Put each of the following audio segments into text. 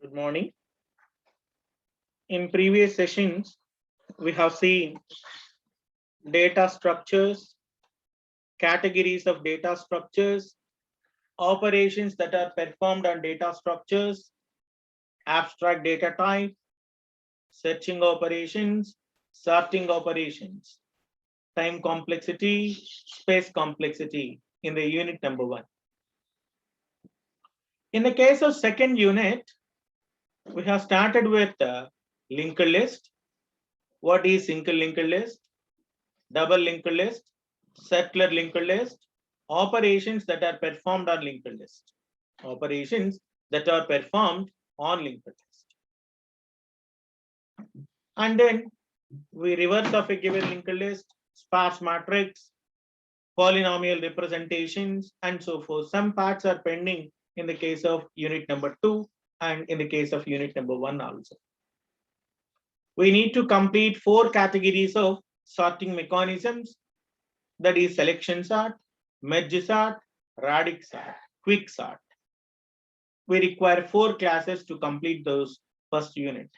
Good morning. In previous sessions, we have seen data structures, categories of data structures, operations that are performed on data structures, abstract data type, searching operations, sorting operations, time complexity, space complexity in the unit number 1. In the case of second unit, we have started with linked list. What is single linked list? Double linked list, circular linked list, operations that are performed on linked list. Operations that are performed on linked list. And then we reverse of a given linked list, sparse matrix, polynomial representations, and so forth. Some parts are pending in the case of unit number 2 and in the case of unit number 1 also. We need to complete 4 categories of sorting mechanisms, that is selection sort, merge sort, radix sort, quick sort. We require 4 classes to complete those first unit.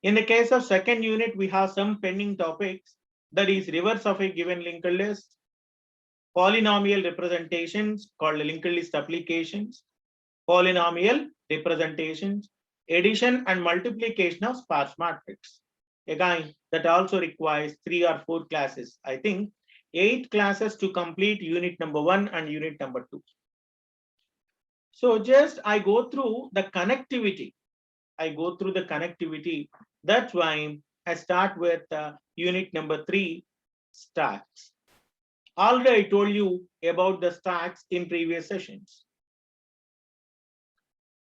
In the case of second unit, we have some pending topics, that is reverse of a given linked list, polynomial representations called linked list applications, polynomial representations, addition and multiplication of sparse matrix. Again, that also requires 3 or 4 classes. I think 8 classes to complete unit number 1 and unit number 2. So just I go through the connectivity. That's why I start with unit number 3, stacks. Already I told you about the stacks in previous sessions.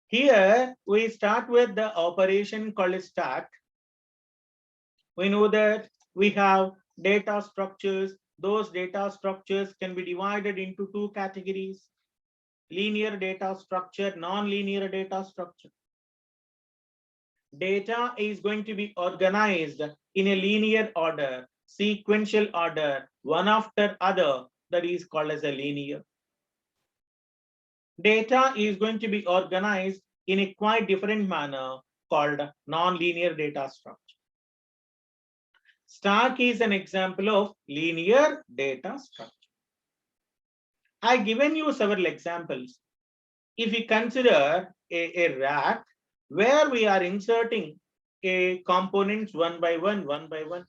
Here we start with the operation called stack. We know that we have data structures. Those data structures can be divided into 2 categories: linear data structure, non-linear data structure. Data is going to be organized in a linear order, sequential order, one after other, that is called as a linear. Data is going to be organized in a quite different manner called non-linear data structure. Stack is an example of linear data structure. I have given you several examples. If we consider a rack where we are inserting a components one by one.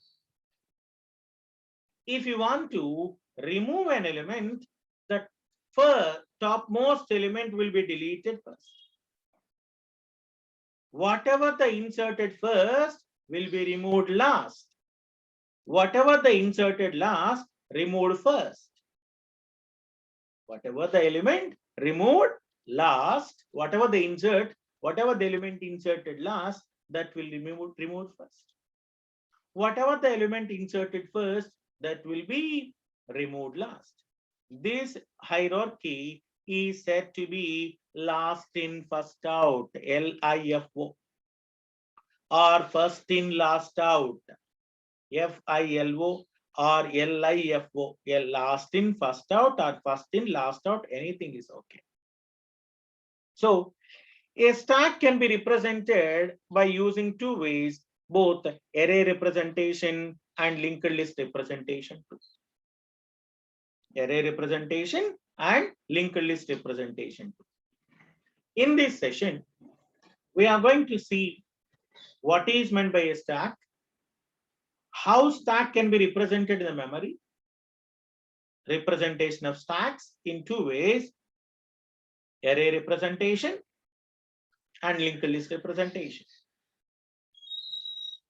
If you want to remove an element, the first topmost element will be deleted first. Whatever the inserted first will be removed last. Whatever the inserted last, removed first. Whatever the element removed last, whatever the element inserted last, that will be removed first. Whatever the element inserted first, that will be removed last. This hierarchy is said to be last in, first out, LIFO, or first in, last out, FILO, or LIFO, last in, first out, or first in, last out, anything is okay. So a stack can be represented by using 2 ways, both array representation and linked list representation. Array representation and linked list representation. In this session, we are going to see what is meant by a stack, how stack can be represented in the memory, representation of stacks in 2 ways, array representation and linked list representation.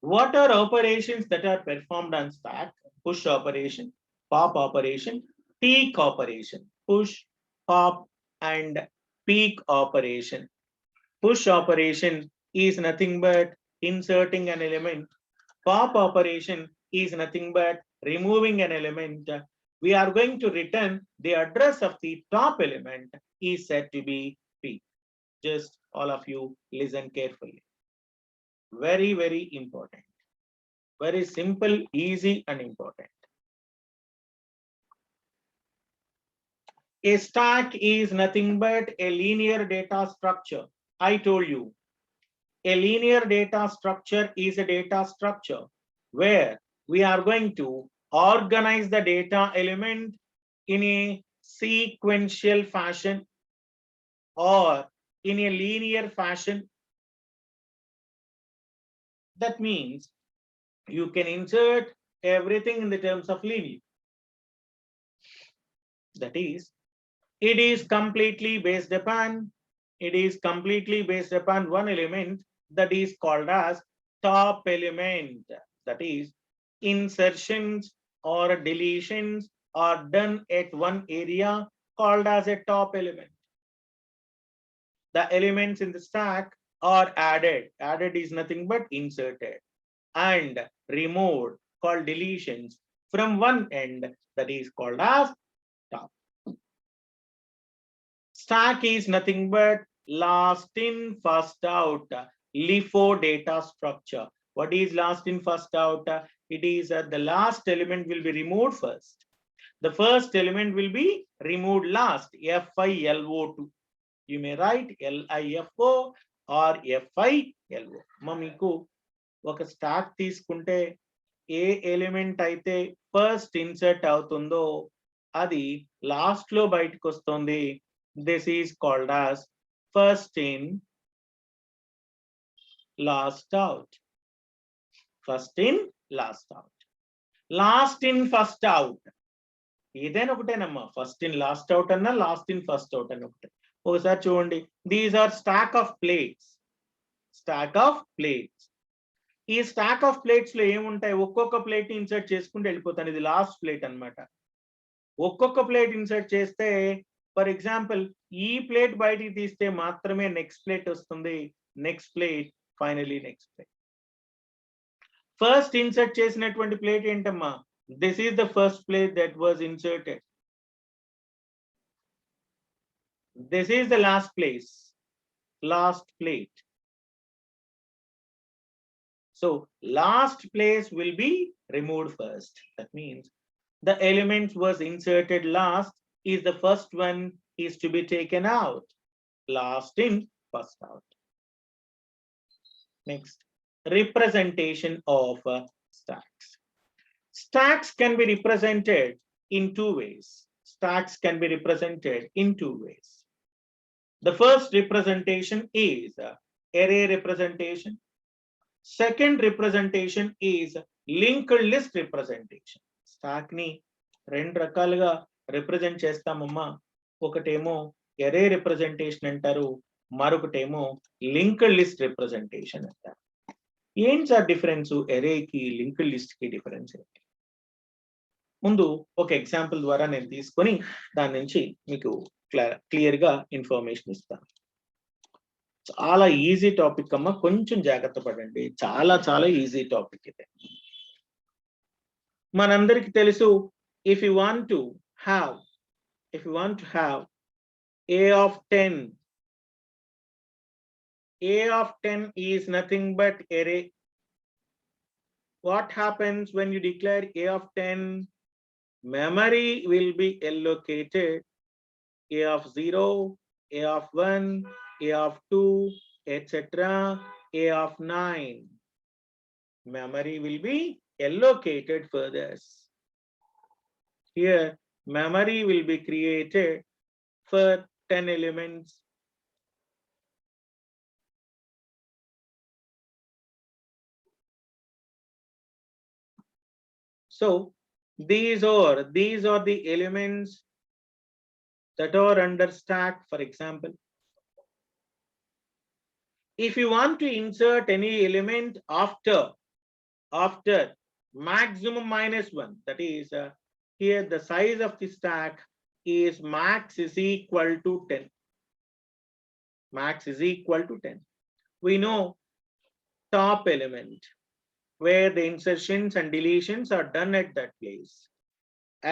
What are operations that are performed on stack? Push operation, pop operation, peek operation. Push, pop, and peek operation. Push operation is nothing but inserting an element. Pop operation is nothing but removing an element. We are going to return the address of the top element is said to be peek. Just all of you listen carefully. Very, very important. Very simple, easy, and important. A stack is nothing but a linear data structure. I told you, a linear data structure is a data structure where we are going to organize the data element in a sequential fashion or in a linear fashion. That means you can insert everything in the terms of linear. That is, it is completely based upon one element that is called as top element. That is, insertions or deletions are done at one area called as a top element. The elements in the stack are added. Added is nothing but inserted, and removed, called deletions, from one end, that is called as top. Stack is nothing but last in, first out, LIFO data structure. What is last in, first out? It is the last element will be removed first. The first element will be removed last, FILO2. You may write LIFO or FILO. మీకు ఒక stock తీసుకుంటే ఏ element అయితే first insert అవుతుందో అది last లో బయటకు వస్తుంది. This is called as first in, last out. First in, last out. Last in, first out. ఏదైనా ఒకటేనమ్మా, ఫస్ట్ ఇన్ లాస్ట్ అవుట్ అన్నా లాస్ట్ ఇన్ ఫస్ట్ అవుట్ అన్న ఒకటే. ఒకసారి చూడండి, these are stack of plates. Stack of plates. ఈ stack of plates లో ఏముంటాయి, ఒక్కొక్క ప్లేట్ ఇన్సర్ట్ చేసుకుంటూ వెళ్ళిపోతాను. ఇది లాస్ట్ ప్లేట్ అన్నమాట. ఒక్కొక్క ప్లేట్ ఇన్సర్ట్ చేస్తే, ఫర్ ఎగ్జాంపుల్ ఈ ప్లేట్ బయటికి తీస్తే మాత్రమే నెక్స్ట్ ప్లేట్ వస్తుంది. Next plate, finally next plate. First insert చేసినటువంటి ప్లేట్ ఏంటమ్మా, this is the first plate that was inserted. This is the last place, last plate. So last place will be removed first. That means the element was inserted last is the first one is to be taken out. Last in, first out. Next, representation of stacks. Stacks can be represented in two ways. Stacks can be represented in two ways. The first representation is array representation. Second representation is linked list representation. Stack ni రెండు రకాలుగా represent చేస్తామమ్మా. ఒకటేమో array representation అంటారు, మరొకటేమో linked list representation అంటారు. ఏంటి sir difference, అరేకి linked list కి difference ఏంటి? ముందు ఒక ఎగ్జాంపుల్ ద్వారా నేను తీసుకొని దాని నుంచి మీకు క్లియర్ గా ఇన్ఫర్మేషన్ ఇస్తాను. చాలా ఈజీ టాపిక్ అమ్మా, కొంచెం జాగ్రత్త పడండి. చాలా చాలా ఈజీ టాపిక్ ఇది. మనందరికి తెలుసు, if you want to have a of 10, a of 10 is nothing but array. What happens when you declare a of 10? Memory will be allocated a of 0, a of 1, a of 2, etc. a of 9. Memory will be allocated for this. Here memory will be created for 10 elements. So these are the elements that are under stack. For example, if you want to insert any element after maximum -1, that is here the size of the stack is max is equal to 10. Max is equal to 10. We know top element, where the insertions and deletions are done at that place.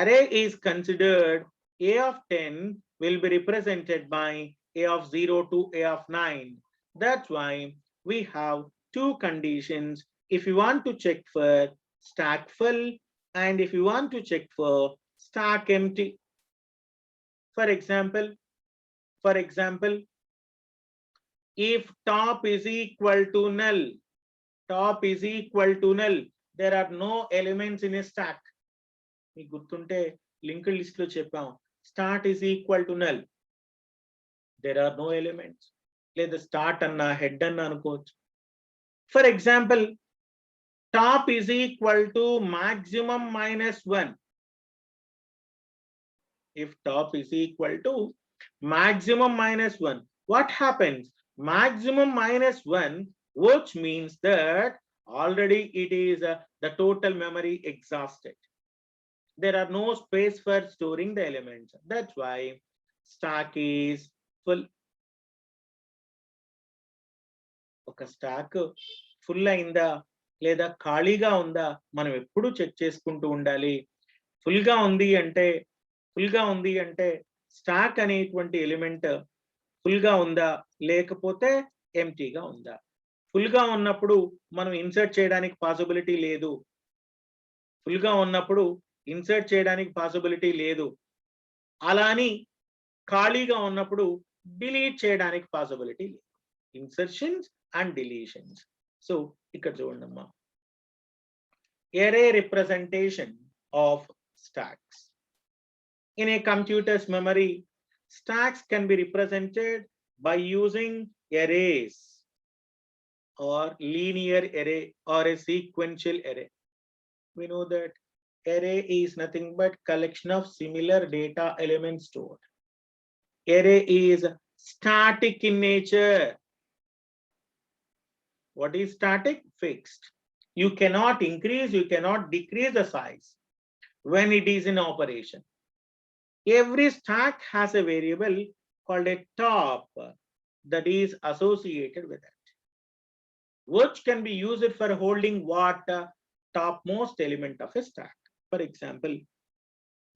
Array is considered a of 10 will be represented by a of 0 to a of 9. That's why we have two conditions. If you want to check for stack full and if you want to check for stack empty. For example, if top is equal to null, top is equal to null, there are no elements in a stack. మీకు గుర్తుంటే linked list లో చెప్పాం, start is equal to null, there are no elements. లేదా start అన్నా head అన్నా అనుకోవచ్చు. For example, top is equal to maximum minus 1. If top is equal to maximum minus 1, what happens? Maximum minus 1, which means that already it is the total memory exhausted. There are no space for storing the elements. That's why stack is full. ఒక stock full అయిందా లేదా ఖాళీగా ఉందా మనం ఎప్పుడు check చేసుకుంటూ ఉండాలి. Full గా ఉంది అంటే స్టాక్ అనేటువంటి ఎలిమెంట్ ఫుల్ గా ఉందా లేకపోతే ఎంటీగా ఉందా. ఫుల్ గా ఉన్నప్పుడు మనం ఇన్సర్ట్ చేయడానికి పాసిబిలిటీ లేదు, ఫుల్ గా ఉన్నప్పుడు ఇన్సర్ట్ చేయడానికి పాసిబిలిటీ లేదు. అలా అని ఖాళీగా ఉన్నప్పుడు డిలీట్ చేయడానికి పాసిబిలిటీ లేదు. Insertions and deletions. సో ఇక్కడ చూడండి అమ్మా, array representation of stacks. In a computer's memory, stacks can be represented by using arrays or linear array or a sequential array. We know that array is nothing but collection of similar data elements stored. Array is static in nature. What is static? Fixed. You cannot increase, you cannot decrease the size when it is in operation. Every stack has a variable called a top that is associated with it, which can be used for holding what topmost element of a stack. For example,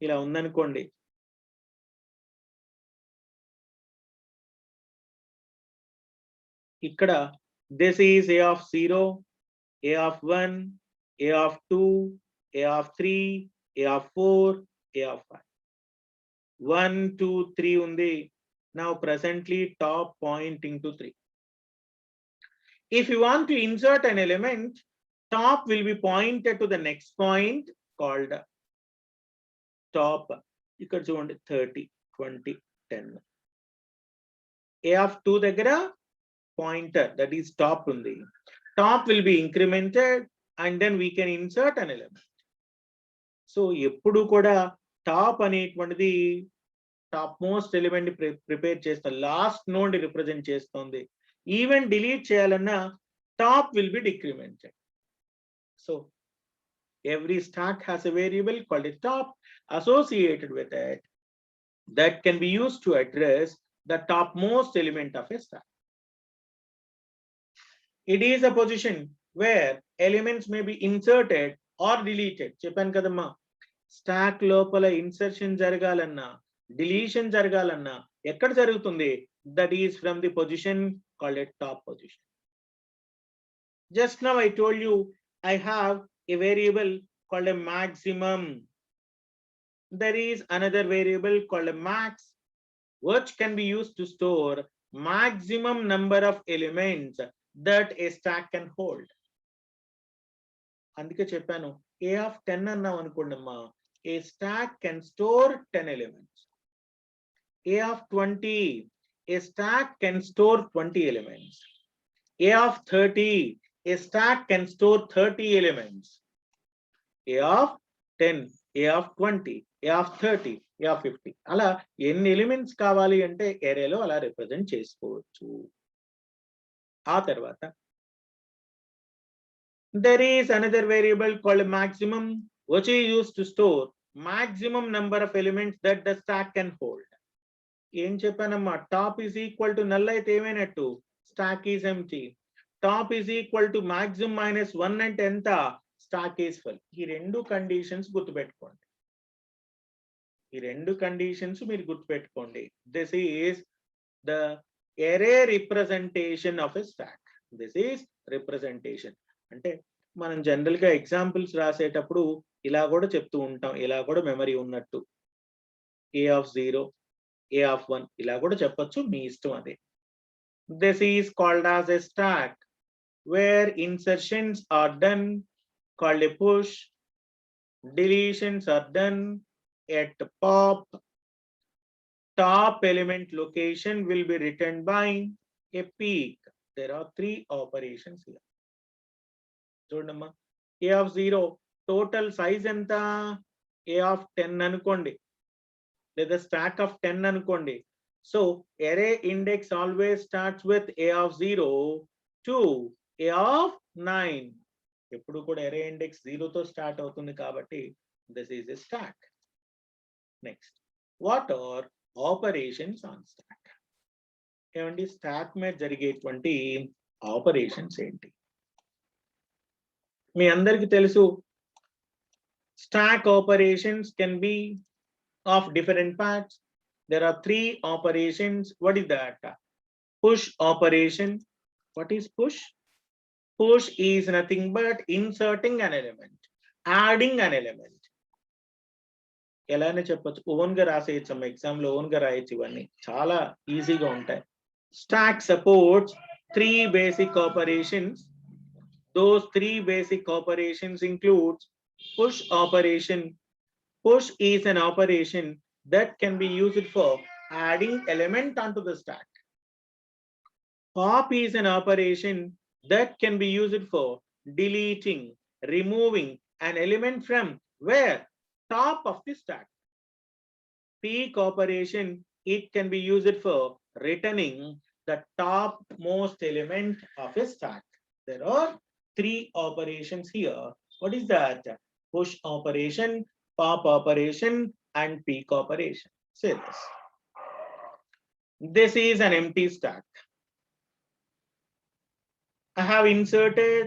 ఇలా ఉందనుకోండి, ఇక్కడ this is a of 0, a of 1, a of 2, a of 3, a of 4, a of 5. 1, 2, 3 undi. Now presently top pointing to 3. If you want to insert an element, top will be pointed to the next point called top. Ikkada chudandi 30, 20, 10. A of 2 దగ్గర pointer, that is top undi. Top will be incremented and then we can insert an element. So ఎప్పుడు కూడా top అనేటువంటిది top most element prepare చేస్తా, last node represent చేస్తుంది. Even delete చేయాలన్నా top will be decremented. So every stack has a variable called a top associated with it that can be used to address the topmost element of a stack. It is a position where elements may be inserted or deleted. చెప్పాను కదమ్మా, stock లోపల insertion జరగాలన్నా deletion జరగాలన్నా ఎక్కడ జరుగుతుంది? That is from the position called a top position. Just now I told you I have a variable called a maximum. There is another variable called a max, which can be used to store maximum number of elements that a stack can hold. అందుకే చెప్పాను, a of 10 అన్నాం అనుకోండమ్మా, a stack can store 10 elements. A of 20, a stack can store 20 elements. A of 30, a stack can store 30 elements. A of 10, A of 20, A of 30, A of 50. అలా ఎన్ని elements కావాలి అంటే ఏరియాలో అలా represent చేసుకోవచ్చు. ఆ తర్వాత there is another variable called maximum, which is used to store maximum number of elements that the stack can hold. ఏం చెప్పానమ్మా, top is equal to null అయితే ఏమైనట్టు? Stack is empty. Top is equal to maximum minus 1 అంటే ఎంత? Stack is full. ఈ రెండు conditions గుర్తుపెట్టుకోండి, ఈ రెండు కండిషన్స్ మీరు గుర్తుపెట్టుకోండి. This is the array representation of a stack. This is representation. అంటే మనం జనరల్ గా ఎగ్జాంపుల్స్ రాసేటప్పుడు ఇలా కూడా చెప్తూ ఉంటాం, ఇలా కూడా మెమరీ ఉన్నట్టు. A of 0, A of 1 ఇలా కూడా చెప్పొచ్చు, మీ ఇష్టం అదే. This is called as a stack, where insertions are done, called a push, deletions are done at pop, top element location will be written by a peak. There are three operations here. చూడమ్మా, a of 0 total size ఎంత, a of 10 అనుకోండి, లేదా stack of 10 అనుకోండి. So array index always starts with a of 0 to a of 9. ఎప్పుడు కూడా array index 0 తో start అవుతుంది కాబట్టి this is a stack. Next, what are operations on stack? ఏమండి, స్టాక్ మీద జరిగేటువంటి ఆపరేషన్స్ ఏంటి? మీ అందరికీ తెలుసు, stack operations can be of different parts. There are three operations. What is that? Push operation. What is push? Push is nothing but inserting an element, adding an element. ఎలానే చెప్పొచ్చు, own గా రాసేయచ్చు, exam లో own గా రాయొచ్చు, ఇవన్నీ చాలా ఈజీగా ఉంటాయి. Stack supports three basic operations. Those three basic operations includes push operation. Push is an operation that can be used for adding element onto the stack. Pop is an operation that can be used for deleting, removing an element from where? Top of the stack. Peak operation, it can be used for returning the topmost element of a stack. There are three operations here. What is that? Push operation, pop operation, and peak operation. Say this. This is an empty stack. I have inserted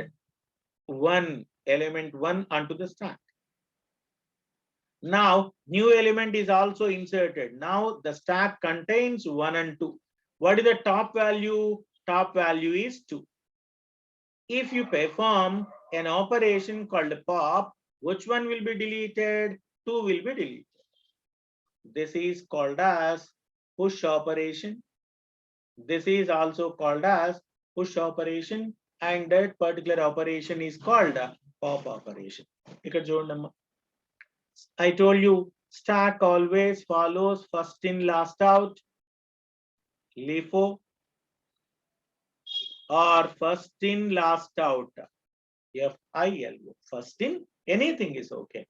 one element 1 onto the stack. Now new element is also inserted. Now the stack contains 1 and 2. What is the top value? Top value is 2. If you perform an operation called pop, which one will be deleted? 2 will be deleted. This is called as push operation. This is also called as push operation, and that particular operation is called pop operation. ఇక్కడ చూడండి, I told you stack always follows first in last out, LIFO, or first in last out, FILO. First in, anything is okay.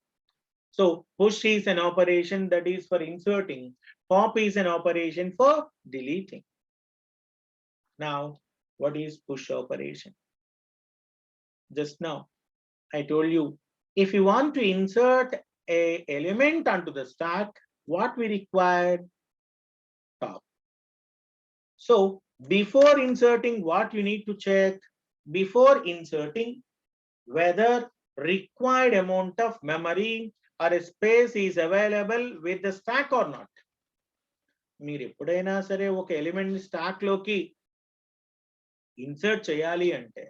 So push is an operation that is for inserting, pop is an operation for deleting. Now what is push operation? Just now I told you, if you want to insert a element onto the stack, what we require? Top. So before inserting, what you need to check? Before inserting, whether required amount of memory or a space is available with the stack or not. మీరు ఎప్పుడైనా సరే ఒక element ని stock లోకి insert చేయాలి అంటే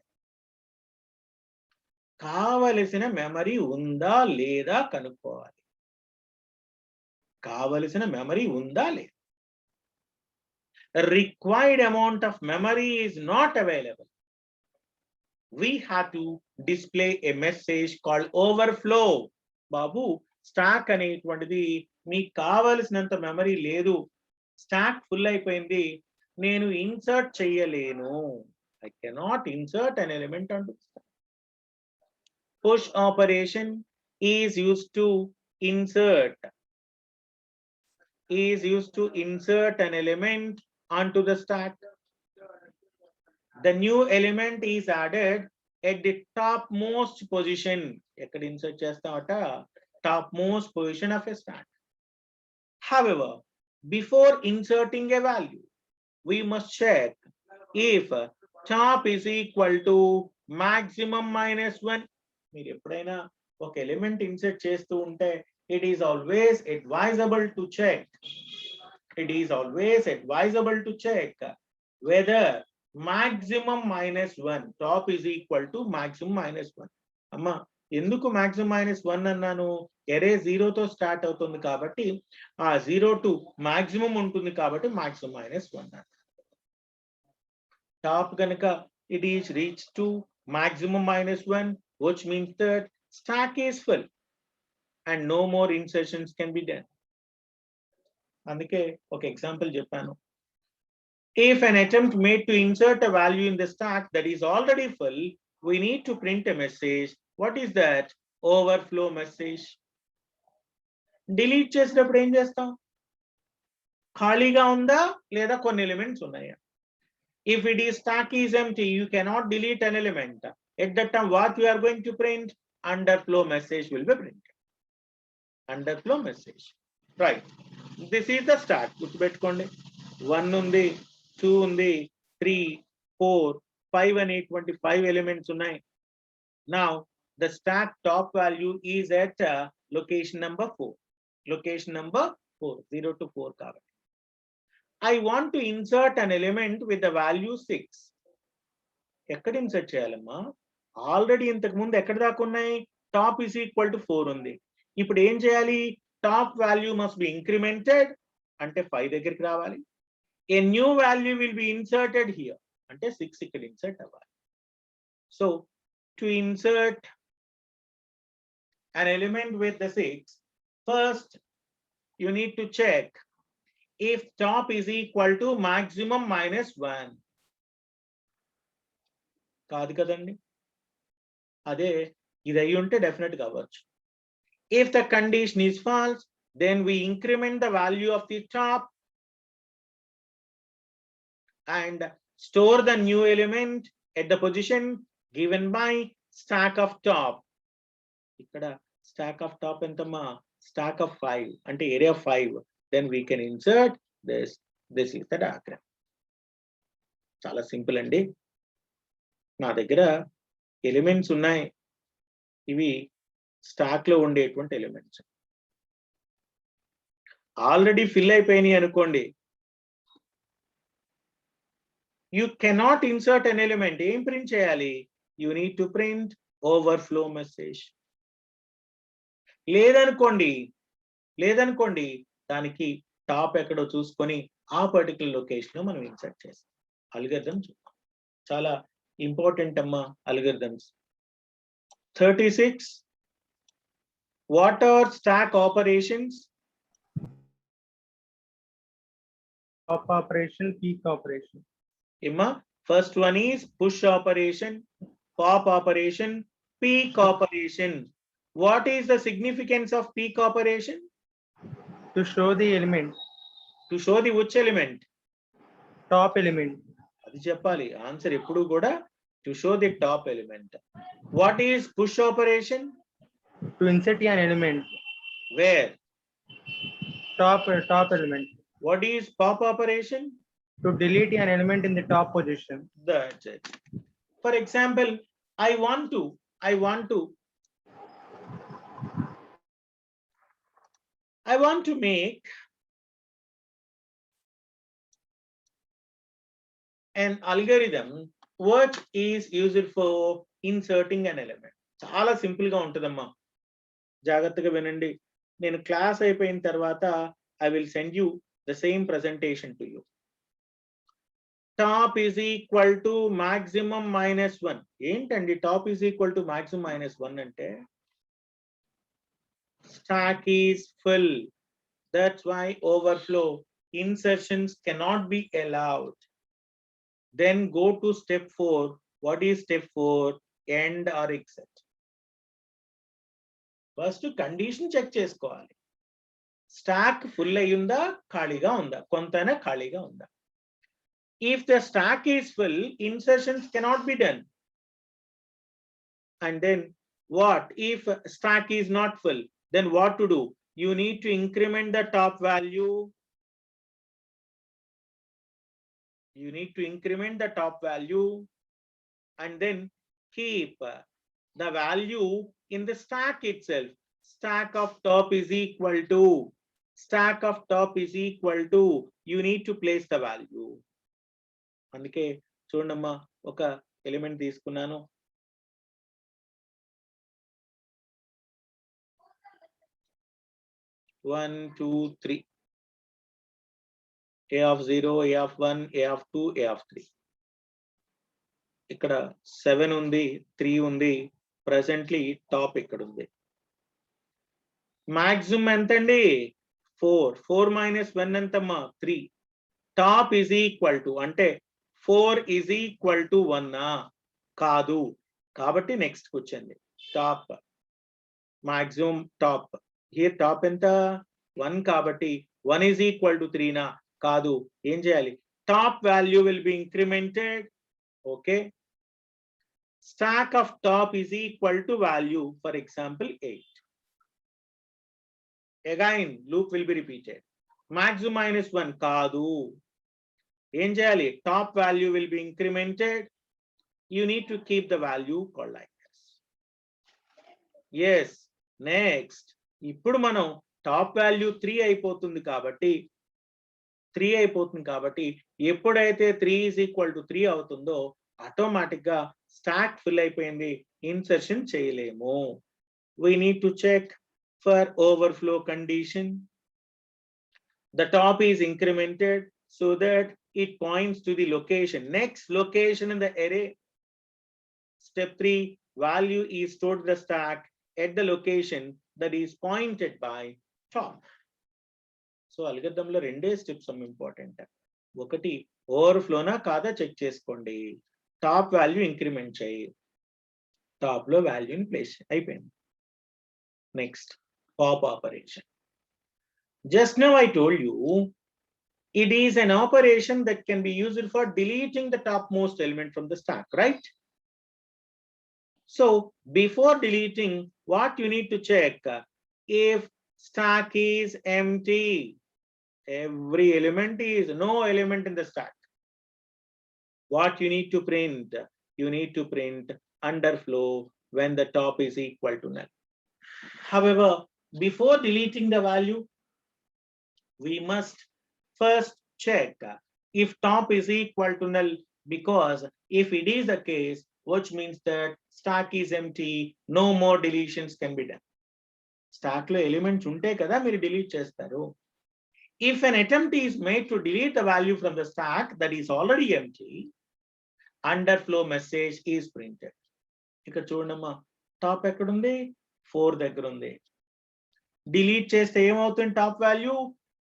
కావలసిన memory ఉందా లేదా కనుక్కోవాలి. కావలసిన మెమరీ ఉందా లేదా? Required amount of memory is not available. We have to display a message called overflow. Babu, stock అనేటువంటిది మీకు కావలసినంత మెమరీ లేదు, స్టాక్ ఫుల్ అయిపోయింది, నేను ఇన్సర్ట్ చేయలేను. I cannot insert an element onto the stack. Push operation is used to insert an element onto the stack. The new element is added at the topmost position. ఎక్కడ insert చేస్తామట? Topmost position of a stack. However, before inserting a value, we must check if top is equal to maximum minus 1. మీరు ఎప్పుడైనా ఒక element insert చేస్తూ ఉంటే it is always advisable to check. It is always advisable to check whether maximum minus 1, top is equal to maximum minus 1. అమ్మా, ఎందుకు maximum minus 1 అన్నాను? ఎరే 0 తో start అవుతుంది కాబట్టి ఆ 0 to maximum ఉంటుంది కాబట్టి maximum minus 1. top ganaka it is reached to maximum -1, which means that stack is full and no more insertions can be done. అందుకే ఒక example చెప్పాను. If an attempt made to insert a value in the stack that is already full, we need to print a message. What is that? Overflow message. Delete చేసినప్పుడు ఏం చేస్తాం? ఖాళీగా ఉందా లేదా కొన్ని ఎలిమెంట్స్ ఉన్నాయా? If it is stack is empty, you cannot delete an element. At that time, what you are going to print? Underflow message will be printed. Underflow message. Right. This is the stack. గుర్తుపెట్టుకోండి. 1 ఉంది, 2 ఉంది, 3, 4, 5 అనేటువంటి 5 elements ఉన్నాయి. Now, the stack top value is at location number 4. Location number 4, 0 to 4 కాబట్టి. I want to insert an element with the value 6. ఎక్కడ insert చేయాలమ్మా? Already ఇంతకు ముందు ఎక్కడ దాకా ఉన్నాయి? టాప్ ఈజ్ ఈక్వల్ టు 4 ఉంది. ఇప్పుడు ఏం చేయాలి? Top value must be incremented అంటే 5 దగ్గరికి రావాలి. A new value will be inserted here అంటే 6 ఇక్కడ ఇన్సర్ట్ అవ్వాలి. So to insert an element with the 6, first you need to check if top is equal to maximum -1. కాదు కదండి, అదే ఇది అయి ఉంటే డెఫినెట్ గా అవ్వచ్చు. If the condition is false, then we increment the value of the top and store the new element at the position given by stack of top. ఇక్కడ stack of top ఎంతమ్మా? stack of 5 అంటే area 5. Then we can insert this. This is the diagram. చాలా simple అండి. నా దగ్గర elements ఉన్నాయి. ఇవి stock లో ఉండేటువంటి ఎలిమెంట్స్ ఆల్రెడీ ఫిల్ అయిపోయినాయి అనుకోండి. You cannot insert an element. ఏం ప్రింట్ చేయాలి? You need to print overflow message. లేదనుకోండి దానికి టాప్ ఎక్కడో చూసుకొని ఆ పర్టికులర్ లొకేషన్ లో మనం ఇన్సర్ట్ చేస్తాం. అల్గరిథం చూద్దాం. చాలా ఇంపార్టెంట్ అమ్మా algorithms. 36. What are stack operations? Top operation, peak operation. Imma, first one is push operation, pop operation, peak operation. What is the significance of peak operation? To show the element. To show the which element? Top element. అది చెప్పాలి. Answer ఎప్పుడు కూడా to show the top element. What is push operation? To insert an element. Where? Top element. What is pop operation? To delete an element in the top position. That's it. For example, I want to make an algorithm which is used for inserting an element. చాలా simple గా ఉంటుందమ్మా. జాగ్రత్తగా వినండి. నేను class అయిపోయిన తర్వాత I will send you the same presentation to you. Top is equal to maximum -1. ఏంటండి top is equal to maximum -1 అంటే? Stack is full. That's why overflow insertions cannot be allowed. Then go to step 4. What is step 4? End or exit. First condition check చేసుకోవాలి. Stock full అయ్యిందా ఖాళీగా ఉందా? కొంతైనా ఖాళీగా ఉందా? If the stack is full, insertions cannot be done. And then what? If stack is not full, then what to do? You need to increment the top value. You need to increment the top value and then keep the value in the stack itself. Stack of top is equal to. Stack of top is equal to. You need to place the value. అందుకే చూడమ్మా, ఒక element తీసుకున్నాను. One, 2, 3. A of 0, A of 1, A of 2, A of 3. ఇక్కడ 7 ఉంది, 3 ఉంది, presently top ఇక్కడ ఉంది. Maximum ఎంతండి? 4 మైనస్ 1 ఎంతమ్మా? 3. టాప్ ఈజ్ ఈక్వల్ టు అంటే 4 ఈజ్ ఈక్వల్ టు 1 కాదు. కాబట్టి నెక్స్ట్ వచ్చింది top maximum top. Here top ఎంత? 1 కాబట్టి 1 ఈజ్ ఈక్వల్ టు 3 కాదు. ఏం చేయాలి? Top value will be incremented. Okay, stack of top is equal to value, for example 8. Again loop will be repeated. Maximum minus 1 కాదు. ఏం చేయాలి? Top value will be incremented. You need to keep the value called like this. Yes, next. ఇప్పుడు మనం top value 3 అయిపోతుంది కాబట్టి ఎప్పుడైతే 3 is equal to 3 అవుతుందో automatic గా స్టాక్ ఫిల్ అయిపోయింది, ఇన్సర్షన్ చేయలేము. We need to check for overflow condition. The top is incremented so that it points to the location, next location in the array. Step 3, value is stored in the stack at the location that is pointed by top. So algorithm లో రెండే steps important. ఒకటి ఓవర్ఫ్లోనా కాదా check చేసుకోండి. Top value increment చేయి, top లో వాల్యూని place అయిపోయింది. Next pop operation. Just now I told you it is an operation that can be used for deleting the topmost element from the stack, right? So before deleting, what you need to check? If stack is empty, every element is no element in the stack. What you need to print? You need to print underflow when the top is equal to null. However, before deleting the value, we must first check if top is equal to null, because if it is the case, which means that stack is empty, no more deletions can be done. Stack lo elements unte kada meer delete chestaru. If an attempt is made to delete the value from the stack that is already empty, underflow message is printed. ఇక్కడ చూడమ్మా, top ఎక్కడుంది? 4 దగ్గర ఉంది. Delete చేస్తే ఏమవుతుంది? Top value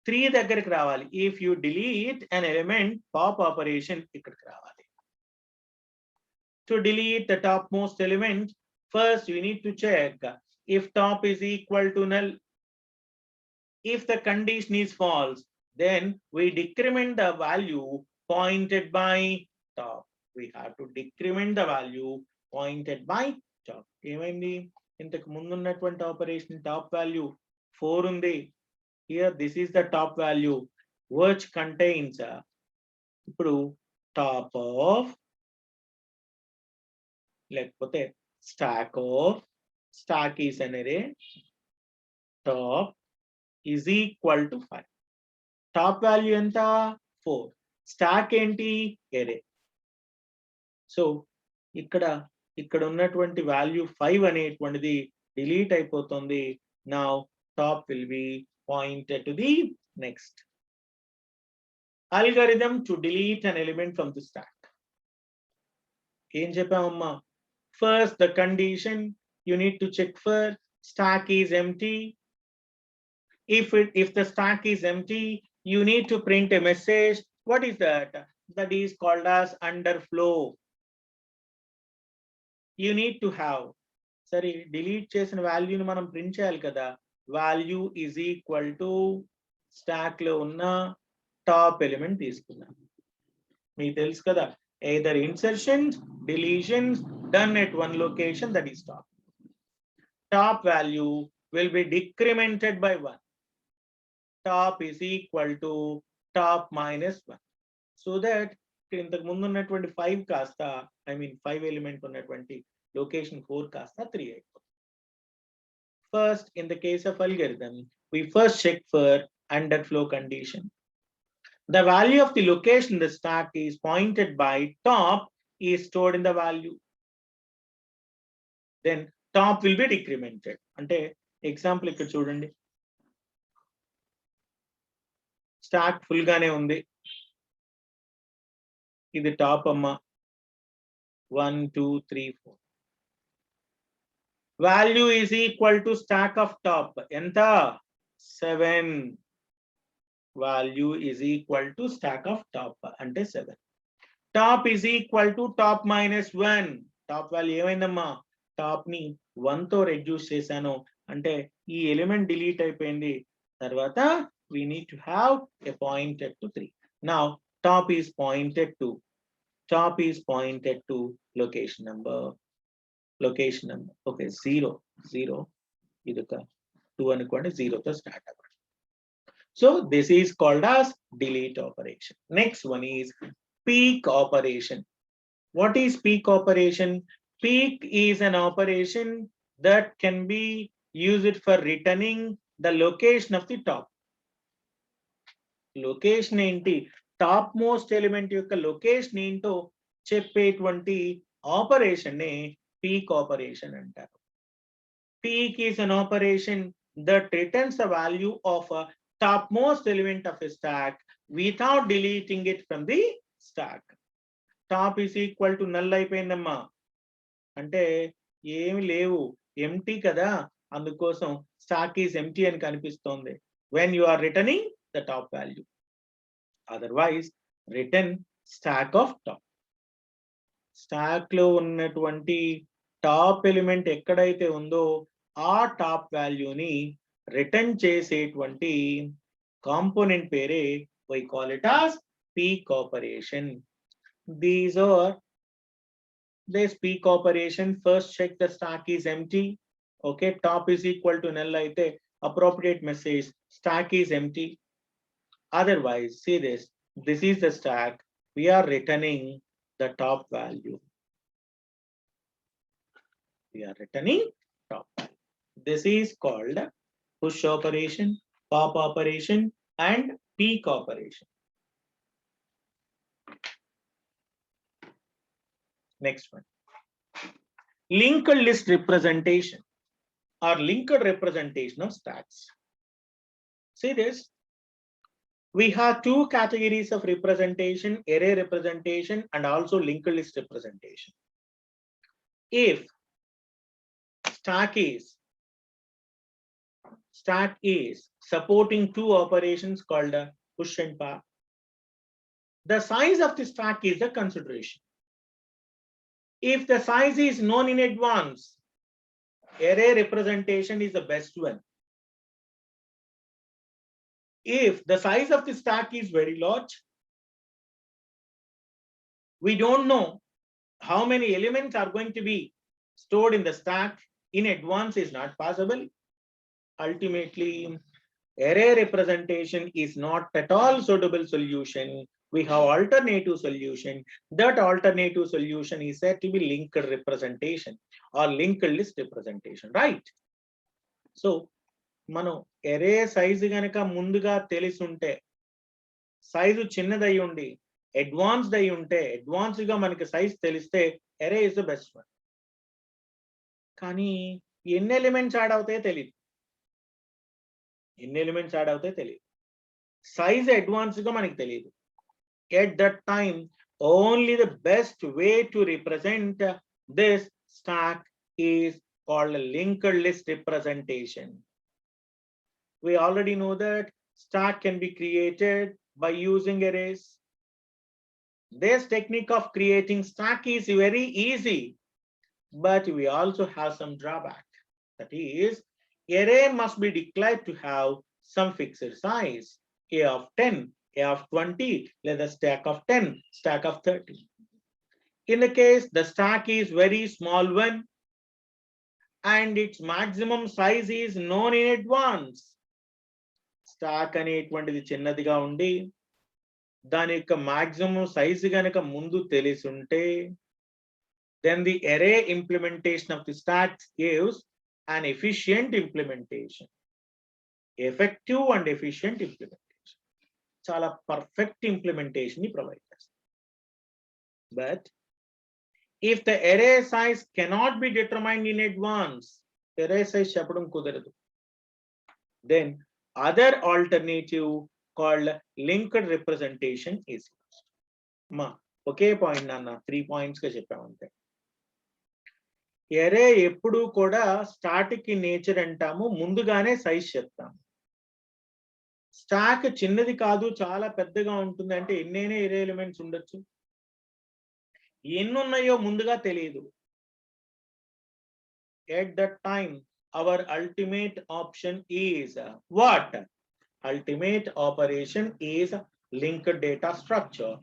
3 దగ్గరికి రావాలి. If you delete an element, pop operation ఇక్కడికి రావాలి. To delete the topmost element, first you need to check if top is equal to null. If the condition is false, then we decrement the value pointed by top. We have to decrement the value pointed by top. ఏమైంది? ఇంతకు ముందు ఉన్నటువంటి operation top value 4 ఉంది. Here this is the top value which contains ఇప్పుడు top of లేకపోతే stack is an array, top is equal to 5. Top value ఎంత? 4. Stock ఏంటి? array. So ఇక్కడ ఉన్నటువంటి వాల్యూ 5 అనేటువంటిది డిలీట్ అయిపోతుంది. Now top will B pointed to the next. algorithm to delete an element from the stack. ఏం చెప్పామమ్మా? First the condition you need to check for stack is empty. If the stack is empty, you need to print a message. What is that? That is called as underflow. You need to have, sorry, delete చేసిన వాల్యూని మనం print చేయాలి కదా. Value is equal to stock లో ఉన్న top element తీసుకున్నాం. మీకు తెలుసు కదా, either insertions, deletions done at one location, that is top. Top value will be decremented by 1. Top is equal to top minus 1. So that ఇంతకు ముందు ఉన్నటువంటి 5 కాస్త 5 ఎలిమెంట్ ఉన్నటువంటి లొకేషన్ 4 కాస్త 3 అయిపోతుంది. First, in the case of algorithm, we first check for underflow condition. The value of the location in the stack is pointed by top is stored in the value. Then top will be decremented. అంటే example ఇక్కడ చూడండి, stock full గానే ఉంది. ఇది top అమ్మా. 1, 2, 3, 4. Value is equal to stack of top. Enta 7. Value is equal to stack of top. Ante 7. Top is equal to top minus 1. Top value ఏమైందమ్మా? Top ని 1 తో రెడ్యూస్ చేశాను అంటే ఈ ఎలిమెంట్ డిలీట్ అయిపోయింది. తర్వాత we need to have a pointer to 3. Now top is pointed to location number. Okay, 0 ఇది ఒక 2 అనుకోండి, 0 తో స్టార్ట్ అవ్వండి. So this is called as delete operation. Next one is peek operation. What is peek operation? Peek is an operation that can be used for returning the location of the top. Location ఏంటి? Top most element యొక్క location ఏంటో చెప్పేటువంటి operation నే peek operation అంటారు. Peek is an operation that returns the value of top most element of a stack without deleting it from the stack. Top is equal to null అయిపోయిందమ్మా అంటే ఏమి లేవు, empty కదా, అందుకోసం స్టాక్ ఈస్ ఎంటీ అని కనిపిస్తోంది. when you are returning the top value, otherwise return stack of top. Stock లో ఉన్నటువంటి టాప్ ఎలిమెంట్ ఎక్కడైతే ఉందో ఆ టాప్ వాల్యూని రిటర్న్ చేసేటువంటి కాంపోనెంట్ పేరే we call it as peek operation. These are this peek operation. First check the stack is empty. Okay, top is equal to null aithe appropriate message stack is empty. Otherwise, see this is the stack, we are returning the top value. We are returning top value. This is called push operation, pop operation and peek operation. Next one, linked list representation or linked representation of stacks. See this, we have two categories of representation, array representation and also linked list representation. If stack is supporting two operations called push and pop, the size of the stack is the consideration. If the size is known in advance, array representation is the best one. If the size of the stack is very large, we don't know how many elements are going to be stored in the stack in advance is not possible. Ultimately, array representation is not at all suitable solution. We have alternative solution. That alternative solution is said to be linked representation or linked list representation, right? So మనం ఎరే size గనక ముందుగా తెలిసి ఉంటే, size చిన్నదై ఉండి advanced అయి ఉంటే, advance గా మనకి సైజ్ తెలిస్తే ఎరే ఇస్ ద బెస్ట్ వన్. కానీ ఎన్ని ఎలిమెంట్స్ యాడ్ అవుతాయో తెలియదు, సైజ్ అడ్వాన్స్ గా మనకి తెలియదు. At that time, only the best way to represent this stack is called a linked list representation. We already know that stack can be created by using arrays. This technique of creating stack is very easy, but we also have some drawback. That is, array must be declared to have some fixed size, a of 10, a of 20, let the stack of 10, stack of 30. In the case the stack is very small one and its maximum size is known in advance, stock అనేటువంటిది చిన్నదిగా ఉండి దాని యొక్క maximum size గనక ముందు తెలిసి ఉంటే, then the array implementation of the stack gives an efficient implementation, effective and efficient implementation. చాలా పర్ఫెక్ట్ ఇంప్లిమెంటేషన్ ని ప్రొవైడ్ చేస్తుంది. But if the array size cannot be determined in advance, array size చెప్పడం కుదరదు, then other alternative called linked representation is used. మా ఒకే point నాన్న 3 points గా చెప్పామంటే ఎరే ఎప్పుడు కూడా స్టాటిక్ ఇన్ నేచర్ అంటాము, ముందుగానే సైజ్ చెప్తాము. స్టాక్ చిన్నది కాదు చాలా పెద్దగా ఉంటుంది అంటే ఎన్నైనా ఎరే ఎలిమెంట్స్ ఉండొచ్చు. ఎన్ని ఉన్నాయో ముందుగా తెలియదు. At that time our ultimate option is what? Ultimate operation is linked data structure,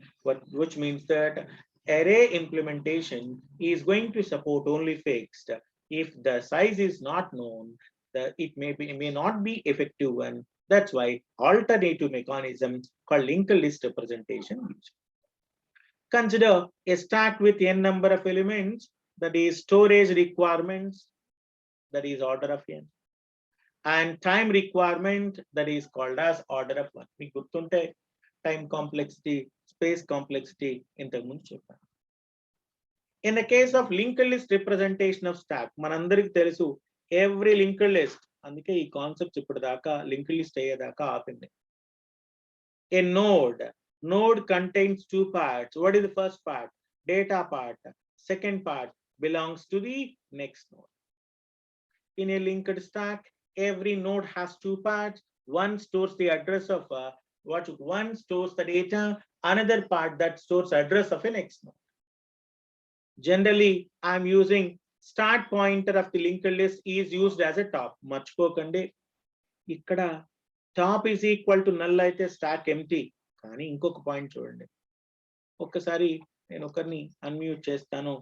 which means that array implementation is going to support only fixed. If the size is not known, it may not be effective one. That's why alternative mechanism called linked list representation. Consider a stack with n number of elements, that is storage requirements, that is order of n, and time requirement, that is called as order of 1. మీకు గుర్తుంటే time complexity, space complexity ఇంతకు ముందు చెప్పాను. In the case of linked list representation of stack, మనందరికి తెలుసు every linked list, అందుకే ఈ concept ఇప్పుడు దాకా linked list అయ్యేదాకా ఆపింది. A node contains two parts. What is the first part? Data part. Second part belongs to the next node. In a linked stack, every node has two parts. One stores the address of one stores the data, another part that stores address of a next node. Generally, I'm using start pointer of the linked list is used as a top. మర్చిపోకండి, ఇక్కడ top is equal to null అయితే stack empty. కానీ ఇంకొక point చూడండి, ఒక్కసారి నేను ఒకరిని unmute చేస్తాను,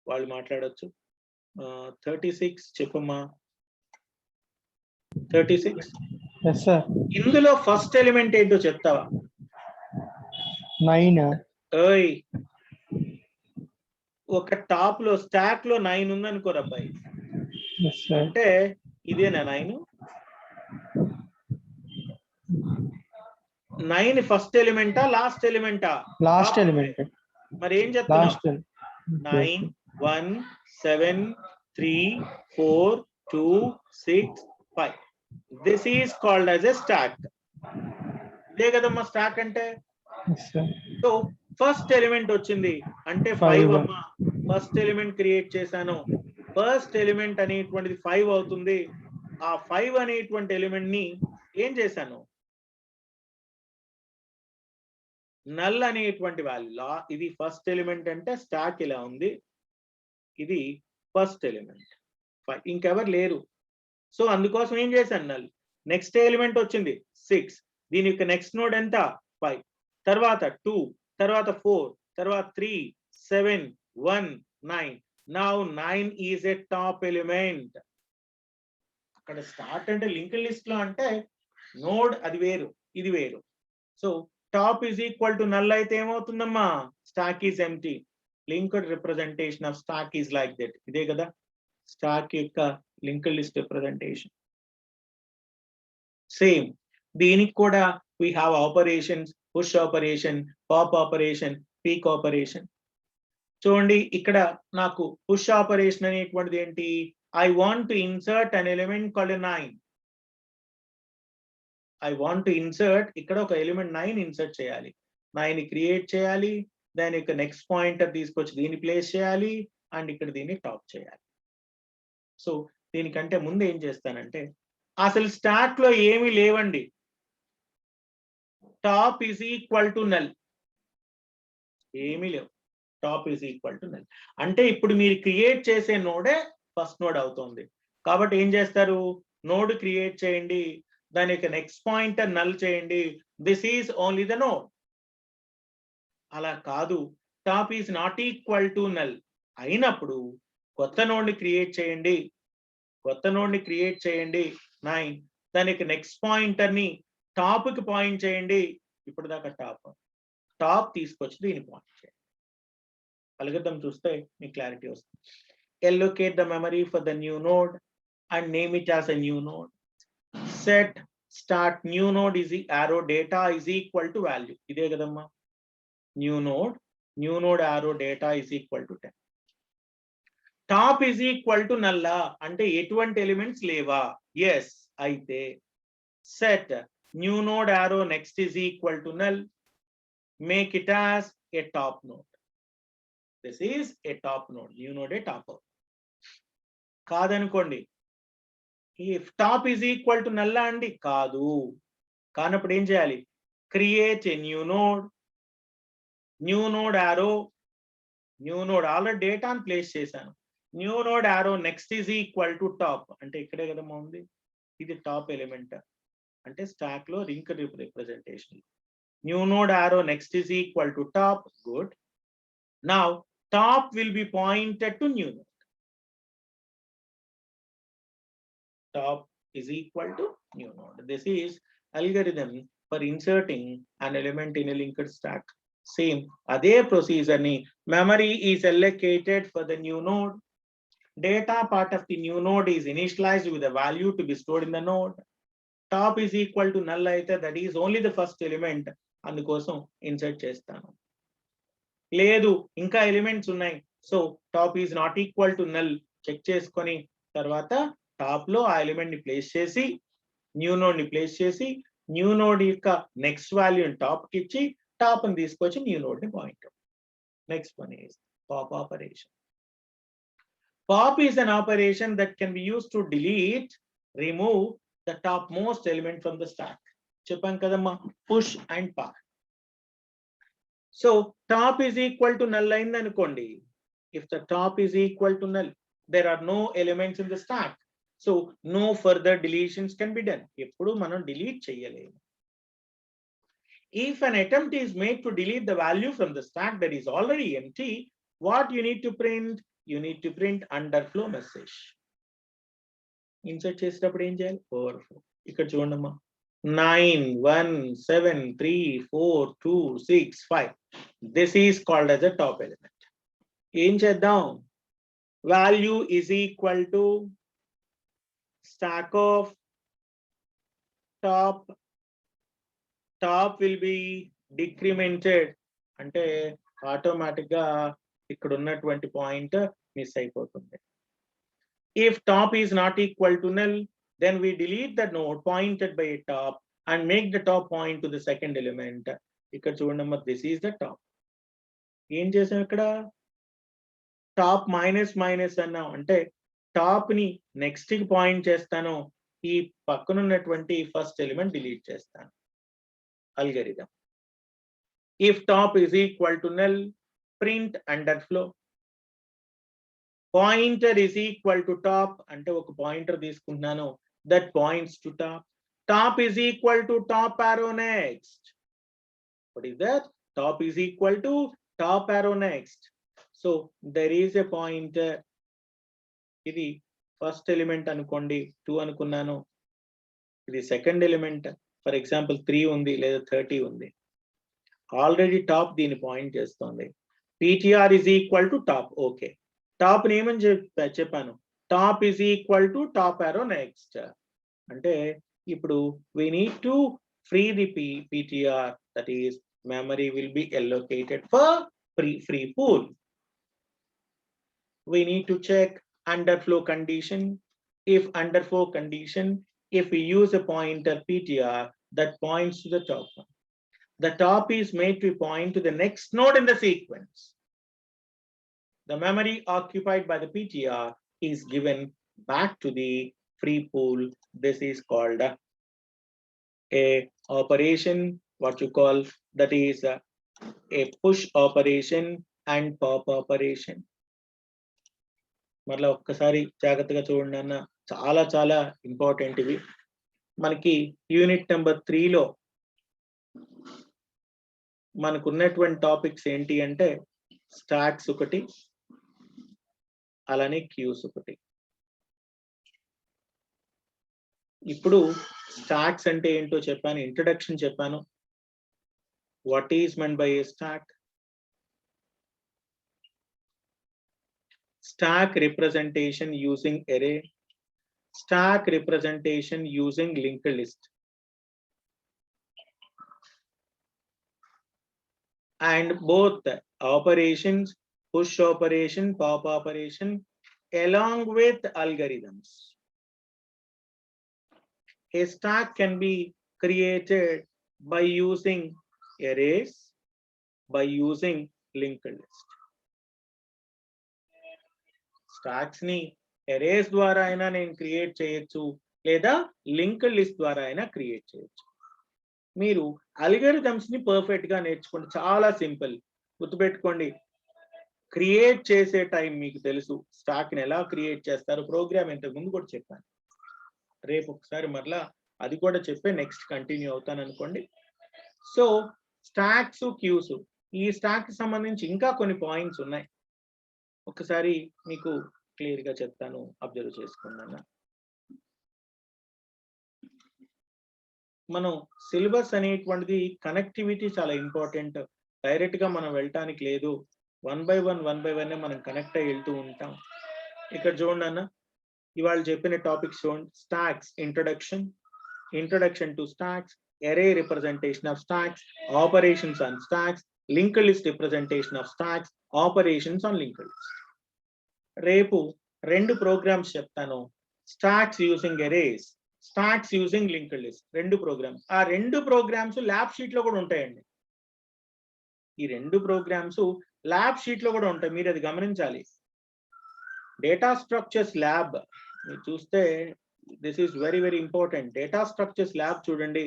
వాళ్ళు మాట్లాడొచ్చు. 36 చెప్పమ్మా. 36. Yes, sir. ఇందులో ఫస్ట్ ఎలిమెంట్ ఏంటో చెప్తావా? 9. ఓయ్, ఒక టాప్ లో స్టాక్ లో 9 ఉందనుకోరు అబ్బాయి. Yes, sir. అంటే ఇదేనా 9? 9 ఫస్ట్ ఎలిమెంటా లాస్ట్ ఎలిమెంటా? Last element. మరి ఏం చెప్తున్నావు? Last element. 9 1 7 3 4 2 6 5. This is called as a stack. ఇదే కదమ్మా స్టాక్ అంటే. Yes, sir. So first element వచ్చింది అంటే 5 అమ్మా. ఫస్ట్ ఎలిమెంట్ క్రియేట్ చేశాను, ఫస్ట్ ఎలిమెంట్ అనేటువంటిది 5 అవుతుంది. ఆ 5 అనేటువంటి ఎలిమెంట్ ని ఏం చేశాను? నల్ అనేటువంటి వాల్యూ. ఇది ఫస్ట్ ఎలిమెంట్ అంటే స్టాక్ ఇలా ఉంది, ఇది ఫస్ట్ ఎలిమెంట్ 5, ఇంకెవరు లేరు. సో అందుకోసం ఏం చేశాను? నల్. నెక్స్ట్ ఎలిమెంట్ వచ్చింది 6, దీని యొక్క నెక్స్ట్ నోడ్ ఎంత? 5, తర్వాత 2, తర్వాత 4, తర్వాత 3 7 1 9. Now 9 is a top element. అక్కడ స్టార్ట్ అంటే లింక్డ్ లిస్ట్ లో అంటే నోడ్ అది వేరు, ఇది వేరు. So top is equal to null అయితే ఏమవుతుందమ్మా? Stack is empty. Linked representation of stack is like that. ఇదే కదా స్టాక్ యొక్క లింక్డ్ లిస్ట్ రిప్రజెంటేషన్. సేమ్ దీనికి కూడా we have operations, push operation, pop operation, peek operation. చూడండి ఇక్కడ నాకు పుష్ ఆపరేషన్ అనేటువంటిది ఏంటి? I want to insert an element called a 9. I want to insert, ఇక్కడ ఒక ఎలిమెంట్ 9 ఇన్సర్ట్ చేయాలి. 9 క్రియేట్ చేయాలి, దాని యొక్క నెక్స్ట్ పాయింటర్ తీసుకొచ్చి దీన్ని ప్లేస్ చేయాలి, అండ్ ఇక్కడ దీన్ని టాప్ చేయాలి. సో దీనికంటే ముందు ఏం చేస్తానంటే, అసలు స్టాక్ లో ఏమీ లేవండి. Top is equal to null, ఏమీ లేవు. Top is equal to null అంటే ఇప్పుడు మీరు క్రియేట్ చేసే నోడే ఫస్ట్ నోడ్ అవుతుంది. కాబట్టి ఏం చేస్తారు? నోడ్ క్రియేట్ చేయండి, దాని యొక్క నెక్స్ట్ పాయింటర్ నల్ చేయండి, this is only the node. అలా కాదు, top is not equal to null అయినప్పుడు కొత్త నోడ్ ని క్రియేట్ చేయండి, కొత్త నోడ్ ని క్రియేట్ చేయండి 9, దానికి నెక్స్ట్ పాయింటర్ ని టాప్ కి పాయింట్ చేయండి. ఇప్పుడు దాకా టాప్ తీసుకొచ్చి దీన్ని పాయింట్ చేయండి. అల్గోరిథం చూస్తే మీకు క్లారిటీ వస్తుంది. Allocate the memory for the new node and name it as a new node. Set start new node is arrow data is equal to value. ఇదే కదమ్మా new node arrow data is equal to 10. Top is equal to నల్లా అంటే ఎటువంటి elements లేవా? Yes అయితే set new node arrow next is equal to null, make it as a top node. This is a top node, new node a top node. కాదనుకోండి, if top is equal to null అండి, కాదు. కానప్పుడు ఏం చేయాలి? Create a new node arrow, new node already డేటాను place చేశాను. New node arrow next is equal to top, అంటే ఇక్కడే కదమ్మా ఉంది, ఇది టాప్ ఎలిమెంట్ అంటే స్టాక్ లో link representation. New node arrow next is equal to top. Good. Now top will B pointed to new node. Top is equal to new node. This is algorithm for inserting an element in a linked stack. Same adhe procedure ni memory is allocated for the new node. Data part of the new node is initialized with a value to be stored in the node. Top is equal to null aithe, that is only the first element, andukosam insert chestanu. Ledu inka elements unnai, so top is not equal to null check cheskoni tarvata top లో ఆ element ని place చేసి new node ని place చేసి new node యొక్క next value top కి ఇచ్చి top ని తీసుకొచ్చి న్యూ నోడ్ ని point. Next one is pop operation. Pop is an operation that can be used to delete, remove the top most element from the stock. చెప్పాను కదమ్మా, push and pop. So top is equal to null అయింది అనుకోండి. If the top is equal to null, there are no elements in the stack, so no further deletions can be done. ఎప్పుడు మనం delete చేయలేము. If an attempt is made to delete the value from the stack that is already empty, what you need to print? You need to print underflow message. Insert చేసేటప్పుడు ఏం చేయాలి? Overflow. ఇక్కడ చూడండమ్మా, 9 1 7 3 4 2 6 5. This is called as a top element. ఏం చేద్దాం? Value is equal to stack of top. Top will be decremented, అంటే automatic గా ఇక్కడ ఉన్నటువంటి పాయింట్ మిస్ అయిపోతుంది. If top is not equal to null, then we delete the node pointed by a top and make the top point to the second element. ఇక్కడ చూడండి, this is the top. ఏం చేసాం ఇక్కడ? Top minus minus అన్నాం, అంటే top ని next కి point చేస్తాను, ఈ పక్కన ఉన్నటువంటి ఫస్ట్ ఎలిమెంట్ డిలీట్ చేస్తాను. Algorithm. If top is equal to null, print underflow. Pointer is equal to top, అంటే ఒక పాయింటర్ తీసుకుంటున్నాను, that points to top. Top is equal to top arrow next. What is that? Top is equal to top arrow next. So there is a pointer. ఇది first element అనుకోండి, 2 అనుకున్నాను. ఇది second element, for example 3 ఉంది లేదా 30 ఉంది. Already top దీన్ని point చేస్తుంది. ptr is equal to top. Okay, top ని ఏమని చెప్పాను? Top is equal to top arrow next. అంటే ఇప్పుడు we need to free the ptr, that is memory will be allocated for free pool. We need to check underflow condition. If underflow condition, if we use a pointer ptr that points to the top one, the top is made to point to the next node in the sequence. The memory occupied by the ptr is given back to the free pool. This is called a operation, what you call, that is a push operation and pop operation. మరలా ఒక్కసారి జాగ్రత్తగా చూడండి అన్న, చాలా చాలా important ఇవి. మనకి unit number 3లో మనకు ఉన్నటువంటి టాపిక్స్ ఏంటి అంటే స్టాక్స్ ఒకటి, అలానే క్యూస్ ఒకటి. ఇప్పుడు స్టాక్స్ అంటే ఏంటో చెప్పాను, ఇంట్రడక్షన్ చెప్పాను. What is meant by a stack? Stack representation using array, stack representation using linked list, and both operations, push operation, pop operation, along with algorithms. A stack can be created by using arrays, by using linked list. Stocks ని erase ద్వారా అయినా నేను create చేయొచ్చు, లేదా linked list ద్వారా అయినా create చేయొచ్చు. మీరు అల్గరిథమ్స్ ని పర్ఫెక్ట్ గా నేర్చుకోండి, చాలా సింపుల్. గుర్తుపెట్టుకోండి, క్రియేట్ చేసే టైం మీకు తెలుసు, స్టాక్ ని ఎలా క్రియేట్ చేస్తారు, ప్రోగ్రామ్ ఇంతకు ముందు కూడా చెప్పాను. రేపు ఒకసారి మరలా అది కూడా చెప్పే నెక్స్ట్ కంటిన్యూ అవుతాను అనుకోండి. సో స్టాక్స్, క్యూస్, ఈ స్టాక్ కి సంబంధించి ఇంకా కొన్ని పాయింట్స్ ఉన్నాయి, ఒకసారి మీకు క్లియర్ గా చెప్తాను, అబ్జర్వ్ చేసుకున్నాను. మనం సిలబస్ అనేటువంటిది కనెక్టివిటీ చాలా ఇంపార్టెంట్. డైరెక్ట్ గా మనం వెళ్ళటానికి లేదు, వన్ బై వన్ మనం కనెక్ట్ అయ్యి వెళ్తూ ఉంటాం. ఇక్కడ చూడండి అన్న, ఇవాళ చెప్పిన టాపిక్స్ చూడండి. Stocks introduction to stocks, array representation of stacks, operations on stacks, linked list representation of stacks, operations on linked list. రేపు 2 ప్రోగ్రామ్స్ చెప్తాను, stacks using arrays, stacks using linked list. 2 programs, ఆ 2 ప్రోగ్రామ్స్ ల్యాబ్ షీట్ లో కూడా ఉంటాయండి. ఈ 2 programmes lab sheet లో కూడా ఉంటాయి, మీరు అది గమనించాలి. డేటా స్ట్రక్చర్స్ ల్యాబ్ మీరు చూస్తే this is very very important. Data structures lab చూడండి.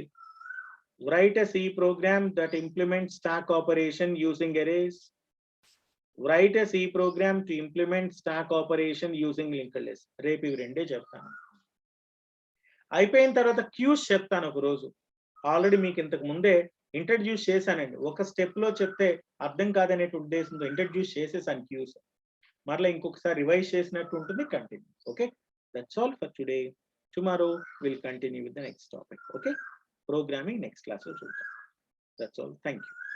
Write a C program that implements stack operation using arrays. Write a C program to implement stack operation using linked list. రేపు ఇవి రెండే చెప్తాను. అయిపోయిన తర్వాత cues చెప్తాను ఒక రోజు. ఆల్రెడీ మీకు ఇంతకు ముందే ఇంట్రడ్యూస్ చేశానండి, ఒక స్టెప్ లో చెప్తే అర్థం కాదనే ఉద్దేశంతో ఇంట్రడ్యూస్ చేసేసాను క్యూస్. మరలా ఇంకొకసారి రివైజ్ చేసినట్టు ఉంటుంది, continue. Okay, that's all for today. Tomorrow will continue with the next topic. Okay, programming next class. That's all. Thank you.